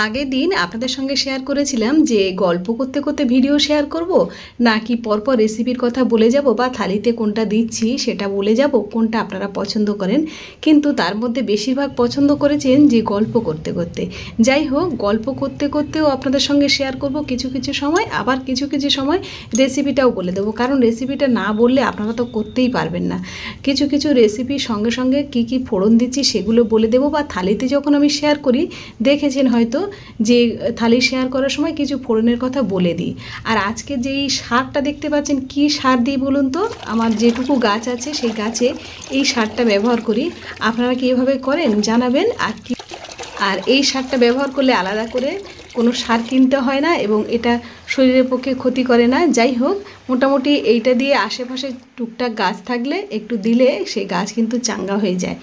আগের দিন আপনাদের সঙ্গে শেয়ার করেছিলাম যে গল্প করতে করতে ভিডিও শেয়ার করব নাকি পরপর রেসিপির কথা বলে যাব বা থালিতে কোনটা দিচ্ছি সেটা বলে যাব, কোনটা আপনারা পছন্দ করেন। কিন্তু তার মধ্যে বেশিরভাগ পছন্দ করেছেন যে গল্প করতে করতে। যাই হোক, গল্প করতে করতেও আপনাদের সঙ্গে শেয়ার করব কিছু কিছু সময়, আবার কিছু কিছু সময় রেসিপিটাও বলে দেবো, কারণ রেসিপিটা না বললে আপনারা তো করতেই পারবেন না। কিছু কিছু রেসিপির সঙ্গে সঙ্গে কি কি ফোড়ন দিচ্ছি সেগুলো বলে দেবো, বা থালিতে যখন আমি শেয়ার করি দেখেছেন হয়তো যে থালি শেয়ার করার সময় কিছু ফোড়নের কথা বলে দিই। আর আজকে যেই সারটা দেখতে পাচ্ছেন, কি সার দিই বলুন তো? আমার যেটুকু গাছ আছে সেই গাছে এই সারটা ব্যবহার করি। আপনারা কি এভাবে করেন জানাবেন। আর এই সারটা ব্যবহার করলে আলাদা করে কোনো সার কিনতে হয় না এবং এটা শরীরের পক্ষে ক্ষতি করে না। যাই হোক, মোটামুটি এইটা দিয়ে আশেপাশে টুকটাক গাছ থাকলে একটু দিলে সেই গাছ কিন্তু চাঙ্গা হয়ে যায়।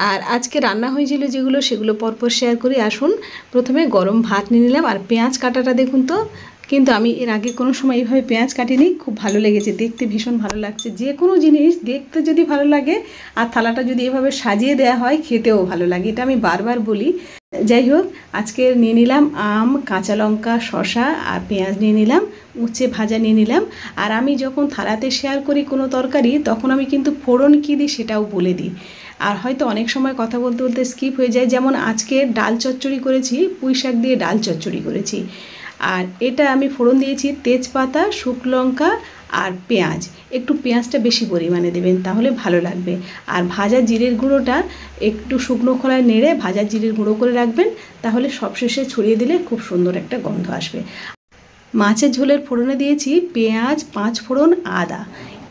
আর আজকে রান্না হয়েছিল যেগুলো সেগুলো পরপর শেয়ার করি। আসুন, প্রথমে গরম ভাত নিয়ে নিলাম। আর পেঁয়াজ কাটাটা দেখুন তো, কিন্তু আমি এর আগে কোনো সময় এইভাবে পেঁয়াজ কাটিনি। খুব ভালো লেগেছে, দেখতে ভীষণ ভালো লাগছে। যে কোনো জিনিস দেখতে যদি ভালো লাগে আর থালাটা যদি এভাবে সাজিয়ে দেওয়া হয়, খেতেও ভালো লাগে, এটা আমি বারবার বলি। যাই হোক, আজকে নিয়ে নিলাম আম, কাঁচা লঙ্কা, শসা আর পেঁয়াজ নিয়ে নিলাম, উচ্ছে ভাজা নিয়ে নিলাম। আর আমি যখন থালাতে শেয়ার করি কোনো তরকারি, তখন আমি কিন্তু ফোড়ন কী দিই সেটাও বলে দিই। আর হয়তো অনেক সময় কথা বলতে বলতে স্কিপ হয়ে যায়। যেমন আজকে ডাল চচ্চড়ি করেছি, পুঁই শাক দিয়ে ডাল চচ্চড়ি করেছি। আর এটা আমি ফোড়ন দিয়েছি তেজপাতা, শুকনো লঙ্কা আর পেঁয়াজ। একটু পেঁয়াজটা বেশি পরিমাণে দেবেন, তাহলে ভালো লাগবে। আর ভাজা জিরের গুঁড়োটা একটু শুকনো খোলায় নেড়ে ভাজা জিরের গুঁড়ো করে রাখবেন, তাহলে সবশেষে ছড়িয়ে দিলে খুব সুন্দর একটা গন্ধ আসবে। মাছের ঝোলের ফোড়নে দিয়েছি পেঁয়াজ, 5 ফোড়ন, আদা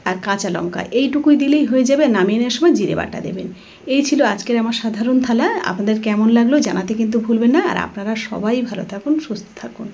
আর কাঁচা লঙ্কা। এইটুকুই দিলেই হয়ে যাবে। নামিয়ে নেওয়ার সময় জিরে বাটা দেবেন। এই ছিল আজকের আমার সাধারণ থালা। আপনাদের কেমন লাগলো জানাতে কিন্তু ভুলবেন না। আর আপনারা সবাই ভালো থাকুন, সুস্থ থাকুন।